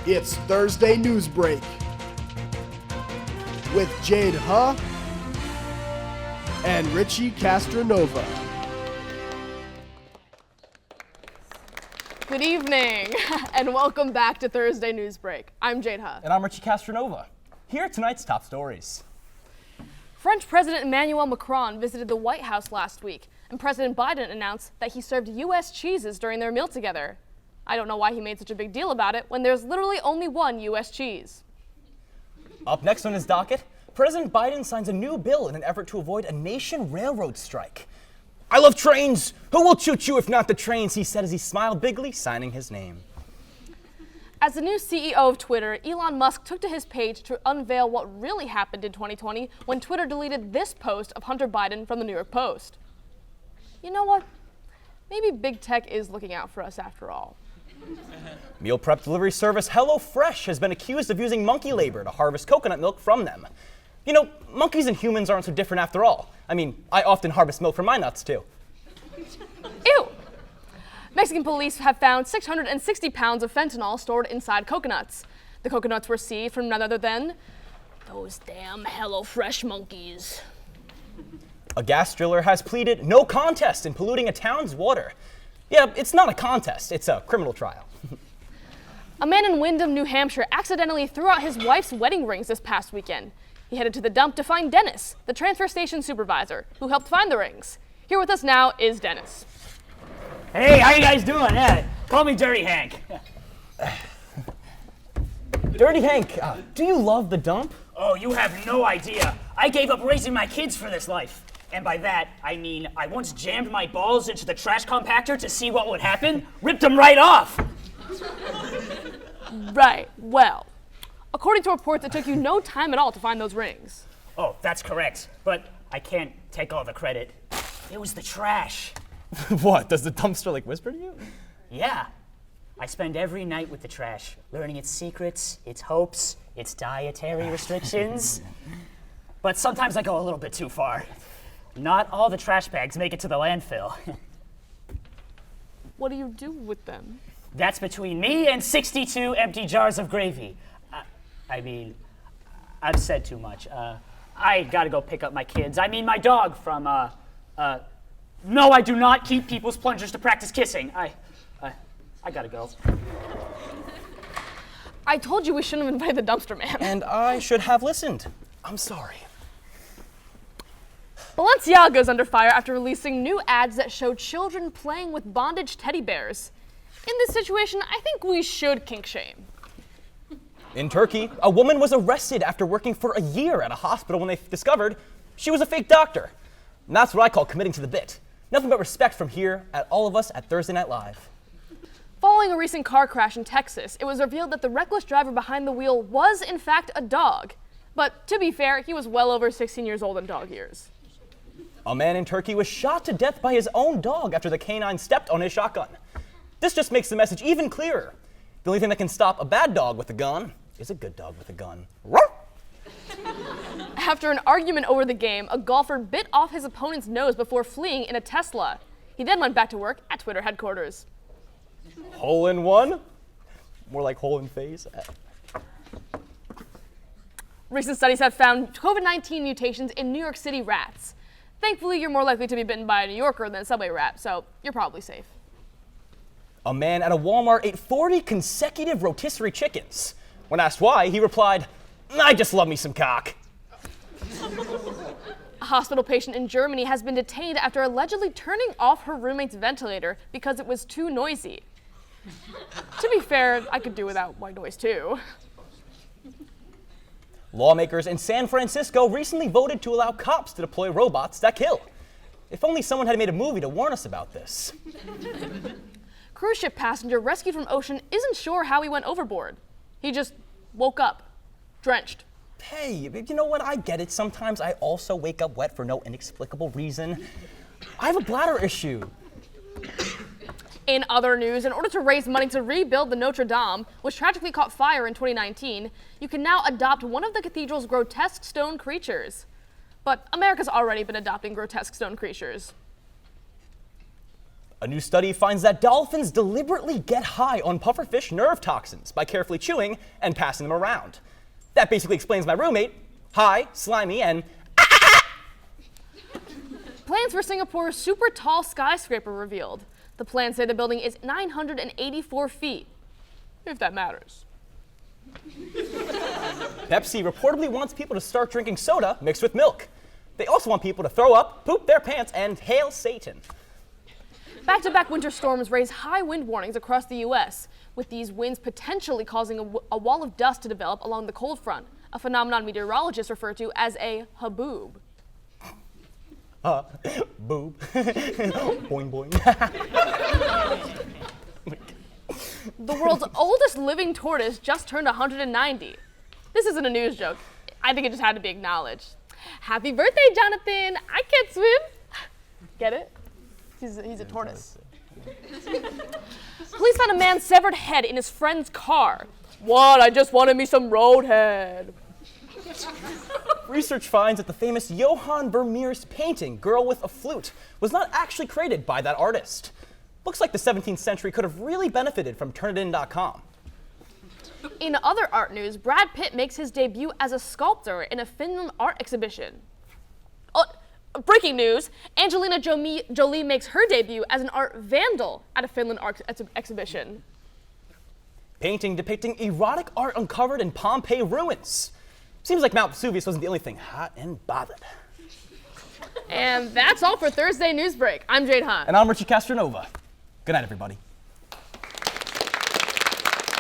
It's Thursday Newsbreak with Jade Huh and Richie Castronova. Good evening, and welcome back to Thursday Newsbreak. I'm Jade Huh. And I'm Richie Castronova. Here are tonight's top stories. French President Emmanuel Macron visited the White House last week, and President Biden announced that he served U.S. cheeses during their meal together. I don't know why he made such a big deal about it when there's literally only one U.S. cheese. Up next on his docket, President Biden signs a new bill in an effort to avoid a nation railroad strike. I love trains! Who will choo-choo if not the trains? He said as he smiled bigly, signing his name. As the new CEO of Twitter, Elon Musk took to his page to unveil what really happened in 2020 when Twitter deleted this post of Hunter Biden from the New York Post. You know what? Maybe big tech is looking out for us after all. Meal prep delivery service HelloFresh has been accused of using monkey labor to harvest coconut milk from them. You know, monkeys and humans aren't so different after all. I mean, I often harvest milk from my nuts too. Ew! Mexican police have found 660 pounds of fentanyl stored inside coconuts. The coconuts were seized from none other than those damn HelloFresh monkeys. A gas driller has pleaded no contest in polluting a town's water. Yeah, it's not a contest, it's a criminal trial. A man in Windham, New Hampshire accidentally threw out his wife's wedding rings this past weekend. He headed to the dump to find Dennis, the transfer station supervisor, who helped find the rings. Here with us now is Dennis. Hey, how you guys doing? Yeah, call me Dirty Hank. Dirty Hank, do you love the dump? Oh, you have no idea. I gave up raising my kids for this life. And by that, I mean I once jammed my balls into the trash compactor to see what would happen, ripped them right off. Right, well, according to reports, it took you no time at all to find those rings. Oh, that's correct. But I can't take all the credit. It was the trash. What, does the dumpster like whisper to you? Yeah. I spend every night with the trash, learning its secrets, its hopes, its dietary restrictions. But sometimes I go a little bit too far. Not all the trash bags make it to the landfill. What do you do with them? That's between me and 62 empty jars of gravy. I mean, I've said too much. I gotta go pick up my kids. I mean, my dog from, no, I do not keep people's plungers to practice kissing. I gotta go. I told you we shouldn't have invited the dumpster man. And I should have listened. I'm sorry. Balenciaga's under fire after releasing new ads that show children playing with bondage teddy bears. In this situation, I think we should kink shame. In Turkey, a woman was arrested after working for a year at a hospital when they discovered she was a fake doctor. And that's what I call committing to the bit. Nothing but respect from here at all of us at Thursday Night Live. Following a recent car crash in Texas, it was revealed that the reckless driver behind the wheel was, in fact, a dog. But to be fair, he was well over 16 years old in dog years. A man in Turkey was shot to death by his own dog after the canine stepped on his shotgun. This just makes the message even clearer. The only thing that can stop a bad dog with a gun is a good dog with a gun. After an argument over the game, a golfer bit off his opponent's nose before fleeing in a Tesla. He then went back to work at Twitter headquarters. Hole in one? More like hole in face. Recent studies have found COVID-19 mutations in New York City rats. Thankfully, you're more likely to be bitten by a New Yorker than a subway rat, so you're probably safe. A man at a Walmart ate 40 consecutive rotisserie chickens. When asked why, he replied, I just love me some cock. A hospital patient in Germany has been detained after allegedly turning off her roommate's ventilator because it was too noisy. To be fair, I could do without white noise too. Lawmakers in San Francisco recently voted to allow cops to deploy robots that kill. If only someone had made a movie to warn us about this. Cruise ship passenger rescued from ocean isn't sure how he went overboard. He just woke up, drenched. Hey, you know what? I get it. Sometimes I also wake up wet for no inexplicable reason. I have a bladder issue. In other news, in order to raise money to rebuild the Notre Dame, which tragically caught fire in 2019, you can now adopt one of the cathedral's grotesque stone creatures. But America's already been adopting grotesque stone creatures. A new study finds that dolphins deliberately get high on pufferfish nerve toxins by carefully chewing and passing them around. That basically explains my roommate, high, slimy, and Plans for Singapore's super tall skyscraper revealed. The plans say the building is 984 feet, if that matters. Pepsi reportedly wants people to start drinking soda mixed with milk. They also want people to throw up, poop their pants, and hail Satan. Back-to-back winter storms raise high wind warnings across the U.S., with these winds potentially causing a wall of dust to develop along the cold front, a phenomenon meteorologists refer to as a haboob. Boob. Boing, boing. The world's oldest living tortoise just turned 190. This isn't a news joke. I think it just had to be acknowledged. Happy birthday, Jonathan! I can't swim. Get it? He's a tortoise. Police found a man's severed head in his friend's car. What? I just wanted me some roadhead. Research finds that the famous Johann Vermeer's painting, Girl with a Flute, was not actually created by that artist. Looks like the 17th century could have really benefited from Turnitin.com. In other art news, Brad Pitt makes his debut as a sculptor in a Finland art exhibition. Oh, breaking news, Angelina Jolie makes her debut as an art vandal at a Finland art exhibition. Painting depicting erotic art uncovered in Pompeii ruins. Seems like Mount Vesuvius wasn't the only thing hot and bothered. And that's all for Thursday Newsbreak. I'm Jade Hahn. And I'm Richie Castronova. Good night, everybody.